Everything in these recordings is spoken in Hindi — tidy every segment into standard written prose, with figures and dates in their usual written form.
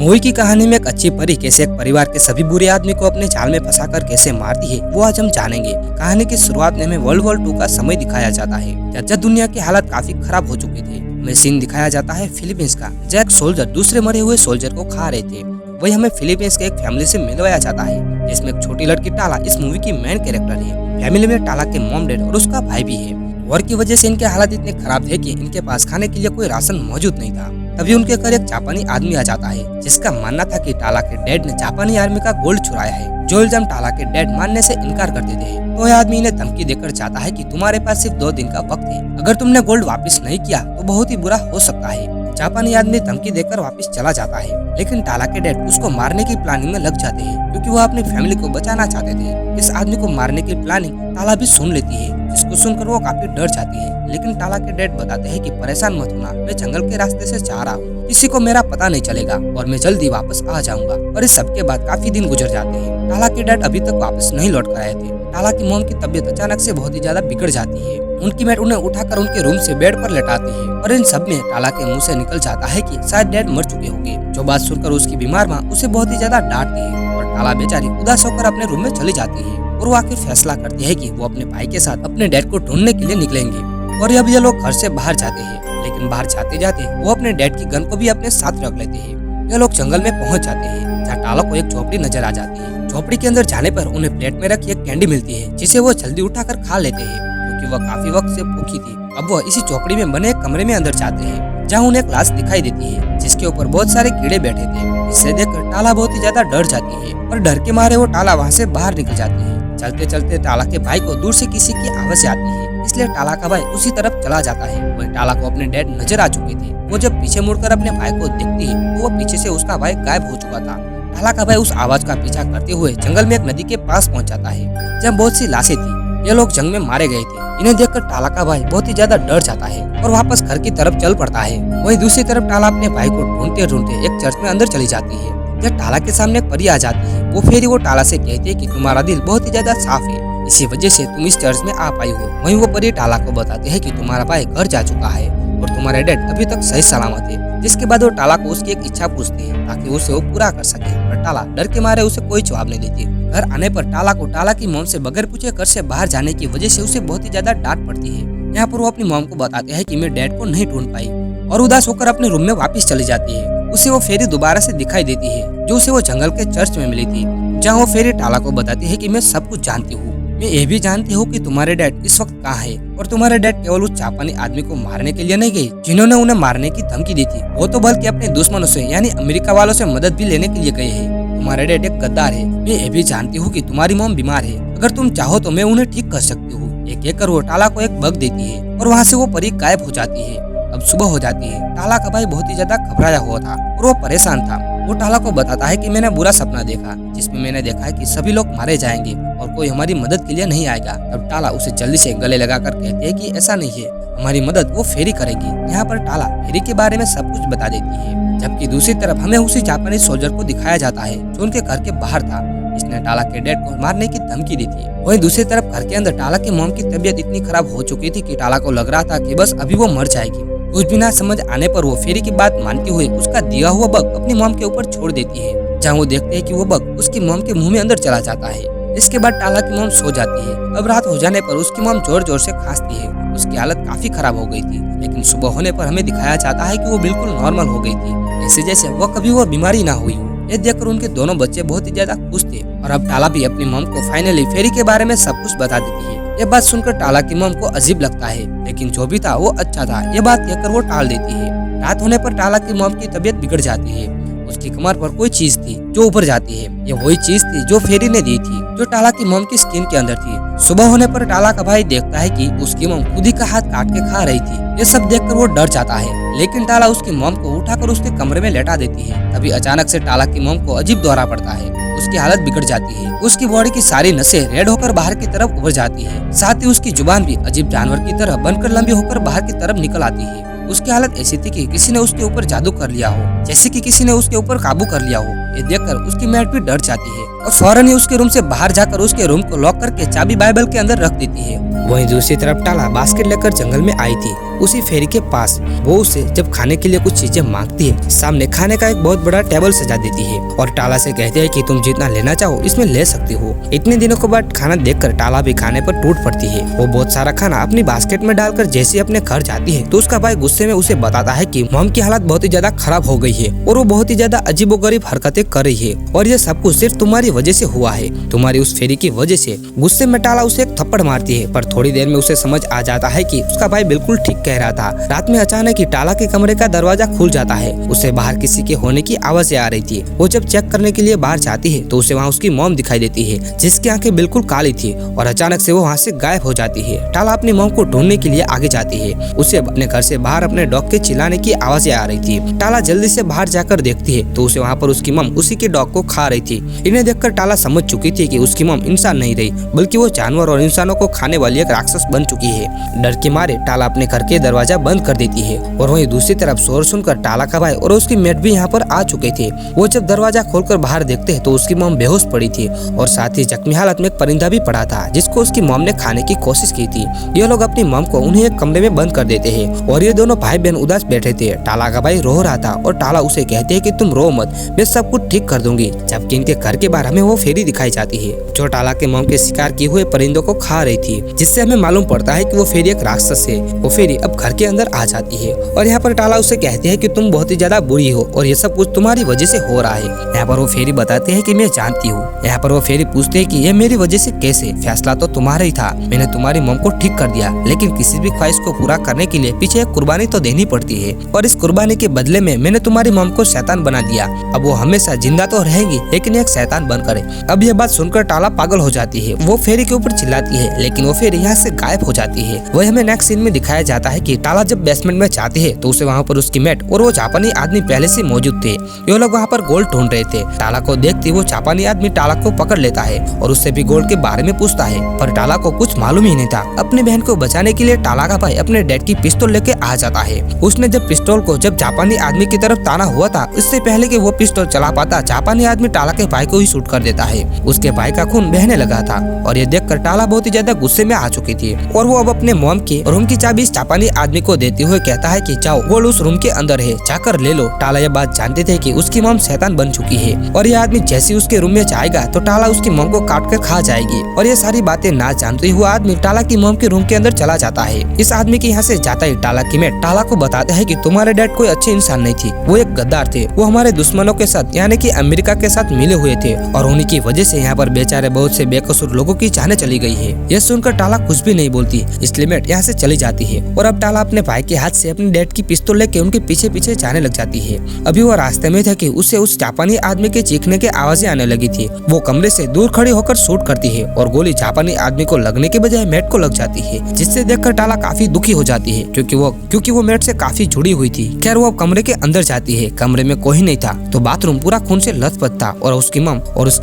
मूवी की कहानी में एक अच्छी परी कैसे एक परिवार के सभी बुरे आदमी को अपने जाल में फंसाकर कैसे मारती है वो आज हम जानेंगे। कहानी की शुरुआत में हमें वर्ल्ड वॉर 2 का समय दिखाया जाता है जब दुनिया की हालत काफी खराब हो चुकी थी। हमें सीन दिखाया जाता है फिलीपींस का, जहाँ एक सोल्जर दूसरे मरे हुए सोल्जर को खा रहे थे। वही हमें फिलीपींस के एक फैमिली से मिलवाया जाता है जिसमें एक छोटी लड़की टाला इस मूवी की मेन कैरेक्टर है। फैमिली में टाला के मॉम डैड और उसका भाई भी है। वॉर की वजह से इनके हालात इतने खराब थे कि इनके पास खाने के लिए कोई राशन मौजूद नहीं था। तभी उनके घर एक जापानी आदमी आ जाता है जिसका मानना था कि टाला के डैड ने जापानी आर्मी का गोल्ड चुराया है, जो इल्जाम टाला के डैड मानने से इनकार कर देते हैं। तो यह आदमी इन्हें धमकी देकर चाहता है कि तुम्हारे पास सिर्फ 2 दिन का वक्त है, अगर तुमने गोल्ड वापस नहीं किया तो बहुत ही बुरा हो सकता है। जापानी आदमी धमकी देकर वापस चला जाता है, लेकिन टाला के डैड उसको मारने की प्लानिंग में लग जाते हैं क्योंकि वो अपनी फैमिली को बचाना चाहते थे। इस आदमी को मारने की प्लानिंग टाला भी सुन लेती है, जिसको सुनकर वो काफी डर जाती है। लेकिन टाला के डैड बताते हैं कि परेशान मत होना, मैं जंगल के रास्ते से जा रहा हूँ, किसी को मेरा पता नहीं चलेगा और मैं जल्दी वापस आ जाऊंगा। और इस सब के बाद काफी दिन गुजर जाते हैं। टाला के डैड अभी तक वापस नहीं लौट कर आए थे। टाला की मॉम की तबीयत अचानक से बहुत ही ज्यादा बिगड़ जाती है। उनकी मेट उन्हें उठाकर उनके रूम से बेड पर लेटाती है और इन सब में टाला के मुंह से निकल जाता है कि शायद डैड मर चुके होंगे। जो बात सुनकर उसकी बीमार माँ उसे बहुत ही ज्यादा डांटती है और टाला बेचारी उदास होकर अपने रूम में चली जाती है और वो आखिर फैसला करती है कि वो अपने भाई के साथ अपने डैड को ढूंढने के लिए निकलेंगे। और अब ये लोग घर से बाहर जाते हैं, लेकिन बाहर जाते जाते वो अपने डैड की गन को भी अपने साथ रख लेते हैं। ये लोग जंगल में पहुंच जाते हैं जहाँ टाला को एक झोपड़ी नजर आ जाती है। झोपड़ी के अंदर जाने पर उन्हें प्लेट में रखी एक कैंडी मिलती है जिसे वो जल्दी उठाकर खा लेते हैं क्योंकि वह काफी वक्त से भूखी थी। अब वह इसी झोपड़ी में बने एक कमरे में अंदर जाते हैं जहाँ उन्हें एक लाश दिखाई देती है जिसके ऊपर बहुत सारे कीड़े बैठे थे। इसे देखकर टाला बहुत ही ज्यादा डर जाती है और डर के मारे वो टाला वहाँ से बाहर निकल जाती है। चलते चलते टाला के भाई को दूर से किसी की आवाज आती है, इसलिए टाला का भाई उसी तरफ चला जाता है। वही टाला को अपने डैड नजर आ चुके थे। वो जब पीछे मुड़कर अपने भाई को देखती है तो वो पीछे से उसका भाई गायब हो चुका था। टाला का भाई उस आवाज का पीछा करते हुए जंगल में एक नदी के पास पहुंच जाता है जहाँ बहुत सी लाशें थी। ये लोग जंग में मारे गए थे। इन्हें देखकर टाला का भाई बहुत ही ज्यादा डर जाता है और वापस घर की तरफ चल पड़ता है। वहीं दूसरी तरफ टाला अपने भाई को ढूंढते ढूंढते एक चर्च में अंदर चली जाती है। जब टाला के सामने एक परी आ जाती है, वो फेरी वो टाला से कहती है कि तुम्हारा दिल बहुत ही ज्यादा साफ है, इसी वजह से तुम इस चर्च में आ पाई हो। वहीं वो परी टाला को बताते हैं कि तुम्हारा भाई घर जा चुका है और तुम्हारे डैड अभी तक सही सलामत है। जिसके बाद वो टाला को उसकी एक इच्छा पूछती है ताकि उसे वो पूरा कर सके, पर टाला डर के मारे उसे कोई जवाब नहीं देती। घर आने पर टाला को टाला की मॉम से बगैर पूछे घर से बाहर जाने की वजह से उसे बहुत ही ज्यादा डांट पड़ती है। यहाँ पर वो अपनी मॉम को बताते हैं कि मैं डैड को नहीं ढूंढ पाई और उदास होकर अपने रूम में वापस चली जाती है। उसे वो फेरी दोबारा से दिखाई देती है जो उसे वो जंगल के चर्च में मिली थी, जहाँ वो फेरी टाला को बताती है कि मैं सब कुछ जानती हूँ, मैं ये भी जानती हूँ कि तुम्हारे डैड इस वक्त कहाँ है और तुम्हारे डैड केवल उस जापानी आदमी को मारने के लिए नहीं गए जिन्होंने उन्हें मारने की धमकी दी थी, वो तो बल्कि अपने दुश्मनों से यानी अमेरिका वालों से मदद भी लेने के लिए गए हैं। तुम्हारे डैड एक गद्दार है। मैं ये भी जानती हूँ कि तुम्हारी मॉम बीमार है, अगर तुम चाहो तो मैं उन्हें ठीक कर सकती हूँ। एक एक कर वो टाला को एक बग देती है और वहाँ से वो परी गायब हो जाती है। अब सुबह हो जाती है। टाला का भाई बहुत ही ज्यादा घबराया हुआ था और वो परेशान था। वो टाला को बताता है कि मैंने बुरा सपना देखा जिसमें मैंने देखा है कि सभी लोग मारे जाएंगे और कोई हमारी मदद के लिए नहीं आएगा। तब टाला उसे जल्दी से गले लगाकर कहते हैं कि ऐसा नहीं है, हमारी मदद वो फेरी करेगी। यहाँ पर टाला फेरी के बारे में सब कुछ बता देती है, जबकि दूसरी तरफ हमें उसी जापानी सोल्जर को दिखाया जाता है जो उनके घर के बाहर था। इसने टाला के डैड को मारने की धमकी दी थी। वहीं दूसरी तरफ घर के अंदर टाला की मॉम की तबीयत इतनी खराब हो चुकी थी कि टाला को लग रहा था कि बस अभी वो मर जाएगी। कुछ भी ना समझ आने पर वो फेरी की बात मानते हुए उसका दिया हुआ बग अपनी मॉम के ऊपर छोड़ देती है, जहाँ वो देखते हैं कि वो बग उसकी मॉम के मुंह में अंदर चला जाता है। इसके बाद टाला की मॉम सो जाती है। अब रात हो जाने पर उसकी मॉम जोर जोर से खांसती है। उसकी हालत काफी खराब हो गई थी, लेकिन सुबह होने पर हमें दिखाया जाता है कि वो बिल्कुल नॉर्मल हो गई थी, ऐसे जैसे वो कभी वो बीमारी ना हुई हो। ये देखकर उनके दोनों बच्चे बहुत ही ज्यादा खुश थे और अब टाला भी अपनी मॉम को फाइनली फेरी के बारे में सब कुछ बता देती है। ये बात सुनकर टाला की मॉम को अजीब लगता है, लेकिन जो भी था वो अच्छा था, ये बात कहकर वो टाल देती है। रात होने पर टाला की मॉम की तबीयत बिगड़ जाती है। उसकी कमर पर कोई चीज थी जो ऊपर जाती है। ये वही चीज थी जो फेरी ने दी थी, जो टाला की मॉम की स्किन के अंदर थी। सुबह होने पर टाला का भाई देखता है कि उसकी मॉम खुद ही का हाथ काट के खा रही थी। ये सब देखकर वो डर जाता है, लेकिन टाला उसकी मॉम को उठाकर उसके कमरे में लेटा देती है। तभी अचानक से टाला की मॉम को अजीब दौरा पड़ता है। उसकी हालत बिगड़ जाती है। उसकी बॉडी की सारी नसें रेड होकर बाहर की तरफ उभर जाती है। साथ ही उसकी जुबान भी अजीब जानवर की तरह बनकर लंबी होकर बाहर की तरफ निकल आती है। उसकी हालत ऐसी थी कि किसी ने उसके ऊपर जादू कर लिया हो, जैसे कि किसी ने उसके ऊपर काबू कर लिया हो। ये देखकर उसकी मैट भी डर जाती है और फौरन ही उसके रूम से बाहर जाकर उसके रूम को लॉक करके चाबी बाइबल के अंदर रख देती है। वहीं दूसरी तरफ टाला बास्केट लेकर जंगल में आई थी उसी फेरी के पास। वो उसे जब खाने के लिए कुछ चीजें मांगती है, सामने खाने का एक बहुत बड़ा टेबल सजा देती है और टाला से कहती है कि तुम जितना लेना चाहो इसमें ले सकती हो। इतने दिनों के बाद खाना देखकर टाला भी खाने पर टूट पड़ती है। वो बहुत सारा खाना अपनी बास्केट में डालकर जैसे अपने घर जाती है तो उसका भाई गुस्से में उसे बताता है कि मॉम की हालत बहुत ही ज्यादा खराब हो गई है और वो बहुत ही ज्यादा अजीबोगरीब हरकतें कर रही है और ये सब कुछ सिर्फ तुम्हारी वजह से हुआ है, तुम्हारी उस फेरी की वजह से। गुस्से में टाला उसे एक थप्पड़ मारती है, पर थोड़ी देर में उसे समझ आ जाता है कि उसका भाई बिल्कुल ठीक कह रहा था। रात में अचानक ही टाला के कमरे का दरवाजा खुल जाता है। उसे बाहर किसी के होने की आवाजें आ रही थी। वो जब चेक करने के लिए बाहर जाती है तो उसे वहाँ उसकी मॉम दिखाई देती है, जिसकी आंखें बिल्कुल काली थी और अचानक से वो वहाँ से गायब हो जाती है। टाला अपनी मॉम को ढूंढने के लिए आगे जाती है। उसे अपने घर से बाहर अपने डॉग के चिल्लाने की आवाजें आ रही थी। टाला जल्दी से बाहर जाकर देखती है तो उसे वहाँ पर उसकी मॉम उसी के डॉग को खा रही थी। इन्हें देखकर टाला समझ चुकी थी कि उसकी मॉम इंसान नहीं रही बल्कि वो जानवर और इंसानों को खाने वाली एक राक्षस बन चुकी है। डर के मारे टाला अपने घर के दरवाजा बंद कर देती है और वहीं दूसरी तरफ शोर सुनकर टाला का भाई और उसकी मेट भी यहाँ पर आ चुके थे। वो जब दरवाजा खोलकर बाहर देखते हैं तो उसकी मॉम बेहोश पड़ी थी और साथ ही जख्मी हालत में एक परिंदा भी पड़ा था जिसको उसकी मॉम ने खाने की कोशिश की थी। ये लोग अपनी मॉम को उन्हें एक कमरे में बंद कर देते हैं और ये दोनों भाई बहन उदास बैठे थे। टाला का भाई रो रहा था और टाला उसे कहते हैं कि तुम रो मत, मैं सब कुछ ठीक कर दूंगी। जबकि इनके घर के बाहर हमें वो फेरी दिखाई जाती है जो टाला के मॉम के शिकार किए हुए परिंदों को खा रही थी, जिससे हमें मालूम पड़ता है कि वो फेरी एक राक्षस है। वो फेरी अब घर के अंदर आ जाती है और यहाँ पर टाला उसे कहती है कि तुम बहुत ही ज्यादा बुरी हो और ये सब कुछ तुम्हारी वजह से हो रहा है। यहाँ पर वो फेरी बताते हैं कि मैं जानती हूँ। यहाँ पर वो फेरी पूछते हैं कि ये मेरी वजह से कैसे? फैसला तो तुम्हारा ही था, मैंने तुम्हारी मॉम को ठीक कर दिया, लेकिन किसी भी ख्वाहिश को पूरा करने के लिए पीछे एक कुर्बानी तो देनी पड़ती है और इस कुर्बानी के बदले में मैंने तुम्हारी मॉम को शैतान बना दिया। अब वो हमेशा जिंदा तो रहेंगी लेकिन एक शैतान बनकर। अब ये बात सुनकर टाला पागल हो जाती है। वो फेरी के ऊपर चिल्लाती है लेकिन वो फेरी यहाँ से गायब हो जाती है। वही हमें नेक्स्ट सीन में दिखाया जाता है कि टाला जब बेसमेंट में जाती है तो उसे वहाँ पर उसकी मेट और वो जापानी आदमी पहले से मौजूद थे। ये लोग वहाँ पर गोल्ड ढूंढ रहे थे। टाला को देखते वो जापानी आदमी टाला को पकड़ लेता है और उससे भी गोल्ड के बारे में पूछता है, पर टाला को कुछ मालूम ही नहीं था। अपनी बहन को बचाने के लिए टाला का भाई अपने डैड की पिस्तौल लेके आ जाता है। उसने जब पिस्तौल को जब जापानी आदमी की तरफ ताना हुआ था, इससे पहले कि वो पिस्तौल चला पाता, जापानी आदमी टाला के भाई को ही शूट कर देता है। उसके भाई का खून बहने लगा था और ये देखकर टाला बहुत ही ज्यादा गुस्से में आ चुकी थी और वो अब अपने मॉम के रूम की चाबी इस जापानी आदमी को देते हुए कहता है कि जाओ, गोल्ड उस रूम के अंदर है, जाकर ले लो। टाला ये बात जानते थे कि उसकी मॉम शैतान बन चुकी है और ये आदमी जैसे उसके रूम में जाएगा तो टाला उसकी मॉम को काट कर खा जाएगी। और ये सारी बातें ना जानते हुए आदमी टाला की मॉम के रूम के अंदर चला जाता है। इस आदमी के यहाँ से जाता ही टाला की मेट टाला को बताते हैं कि तुम्हारे डैड कोई अच्छे इंसान नहीं थी, वो एक गद्दार थे। वो हमारे दुश्मनों के साथ यानी कि अमेरिका के साथ मिले हुए थे और उन्हीं की वजह से यहाँ पर बेचारे बहुत से बेकसूर लोगों की जाने चली गई है। यह सुनकर टाला कुछ भी नहीं बोलती, इसलिए मेट यहाँ से चली जाती है और अब टाला अपने भाई के हाथ से अपने डैड की पिस्तौल लेके उनके पीछे पीछे जाने लग जाती है। अभी वो रास्ते में था कि उसे उस जापानी आदमी के चीखने की आवाजें आने लगी थी। वो कमरे से दूर खड़ी होकर शूट करती है और गोली जापानी आदमी को लगने के बजाय मेट को लग जाती है, जिससे देखकर टाला काफी दुखी हो जाती है क्योंकि वो मेट से काफी जुड़ी हुई थी। खैर वो अब कमरे के अंदर जाती है। कमरे में कोई नहीं था तो बाथरूम पूरा खून से लथपथ था और उसकी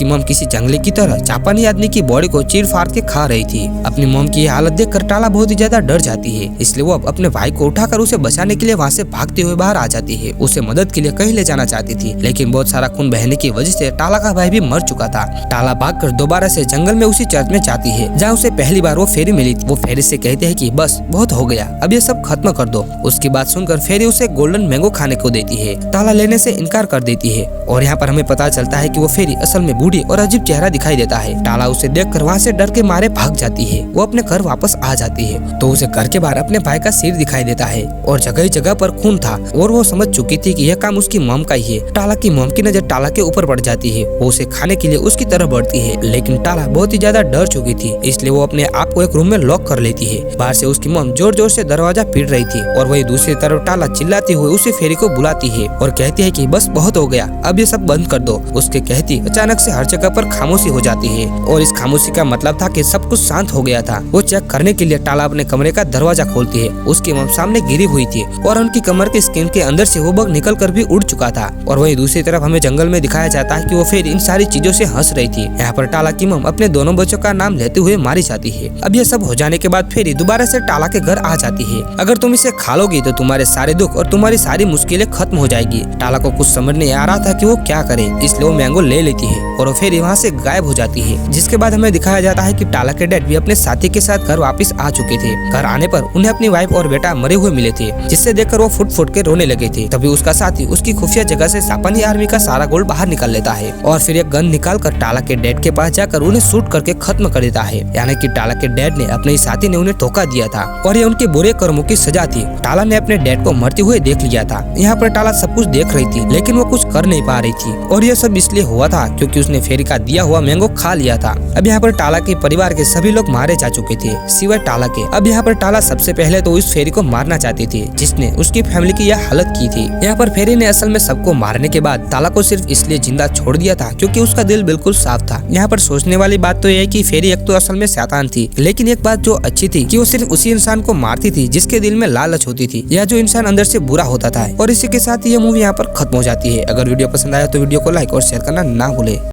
मॉम किसी जंगली की तरह जापानी आदमी की बॉडी को चीर फाड़ के खा रही थी। अपनी मॉम की हालत देखकर टाला बहुत ही ज्यादा डर जाती है, इसलिए वो अब अपने भाई को उठाकर उसे बचाने के लिए वहाँ से भागते हुए बाहर आ जाती है। उसे मदद के लिए कहीं ले जाना चाहती थी लेकिन बहुत सारा खून बहने की वजह से टाला का भाई भी मर चुका था। टाला भागकर दोबारा से जंगल में उसी चर्च में जाती है जहाँ उसे पहली बार वो फेरी मिली। वो फेरी से कहते हैं कि बस बहुत हो गया, अब ये सब खत्म कर दो। उसकी बात सुनकर फेरी उसे गोल्डन मैंगो खाने को देती है। टाला लेने से इनकार कर देती है और यहाँ पर हमें पता चलता है कि वो फेरी असल में बूढ़ी और अजीब चेहरा दिखाई देता है। टाला उसे देखकर वहाँ से डर के मारे भाग जाती है। वो अपने घर वापस आ जाती है तो उसे घर के बाहर अपने भाई का सिर दिखाई देता है और जगह जगह पर खून था और वो समझ चुकी थी कि यह काम उसकी मॉम का ही है। टाला की मॉम की नजर टाला के ऊपर पड़ जाती है। वो उसे खाने के लिए उसकी तरफ बढ़ती है लेकिन टाला बहुत ही ज्यादा डर चुकी थी, इसलिए वो अपने आप को एक रूम में लॉक कर लेती है। बाहर से उसकी मॉम जोर जोर से दरवाजा पीट रही थी और वही दूसरी तरफ टाला चिल्लाती हुई उसे फेरी को बुलाती है और कहती है कि बस बहुत हो गया, अब ये सब बंद कर दो। उसके कहती अचानक से हर जगह पर खामोशी हो जाती है और इस खामोशी का मतलब था कि सब कुछ शांत हो गया था। वो चेक करने के लिए टाला अपने कमरे का दरवाजा खोलती है। उसकी मॉम सामने गिरी हुई थी और उनकी कमर के स्किन के अंदर से वो बग निकल कर भी उड़ चुका था। और वहीं दूसरी तरफ हमें जंगल में दिखाया जाता है कि वो फिर इन सारी चीजों से हंस रही थी। यहाँ पर टाला की मॉम अपने दोनों बच्चों का नाम लेते हुए मारी जाती है। अब ये सब हो जाने के बाद फेरी दोबारा से टाला के घर आ जाती है। अगर तुम इसे खा लोगी तो तुम्हारे सारे दुख और तुम्हारी सारी मुश्किलें खत्म हो जाएगी। टाला को कुछ समझ नहीं आ रहा था कि वो क्या करे, इसलिए वो मैंगो ले लेती है और वो फेरी वहाँ से गायब हो जाती है। जिसके बाद हमें दिखाया जाता है कि टाला के डैड भी अपने साथी के साथ घर वापस आ चुके थे। घर आने पर उन्हें अपनी वाइफ और बेटा मरे हुए मिले थे, जिससे देखकर वो फुट फुट के रोने लगे थे। तभी उसका साथी उसकी खुफिया जगह से जापानी आर्मी का सारा गोल्ड बाहर निकाल लेता है और फिर एक गन निकाल कर टाला के डैड के पास जाकर उन्हें शूट करके खत्म कर देता है। यानी कि टाला के डैड ने अपने ही साथी ने उन्हें धोखा दिया था और ये उनके बुरे कर्मों की सजा थी। टाला ने अपने डैड को मरते हुए देख लिया था। यहाँ पर टाला सब कुछ देख रही थी, लेकिन वो कुछ कर नहीं पा रही थी और ये सब इसलिए हुआ था क्योंकि उसने फेरी का दिया हुआ मैंगो खा लिया था। अब यहाँ पर टाला के परिवार के सभी लोग मारे जा चुके थे सिवाय टाला के। अब यहाँ पर टाला सबसे पहले तो उस फेरी को मारना चाहती थी जिसने उसकी फैमिली की यह हालत की थी। यहाँ पर फेरी ने असल में सबको मारने के बाद टाला को सिर्फ इसलिए जिंदा छोड़ दिया था क्योंकि उसका दिल बिल्कुल साफ था। यहाँ पर सोचने वाली बात तो यह है कि फेरी एक तो असल में शैतान थी, लेकिन एक बात जो अच्छी थी कि वो सिर्फ उसी इंसान को मारती थी जिसके दिल में लालच होती थी, या जो इंसान अंदर से बुरा होता था। और इसी के साथ ये मूवी यहाँ पर खत्म हो जाती है। अगर वीडियो पसंद आया तो वीडियो को लाइक और शेयर करना ना भूले।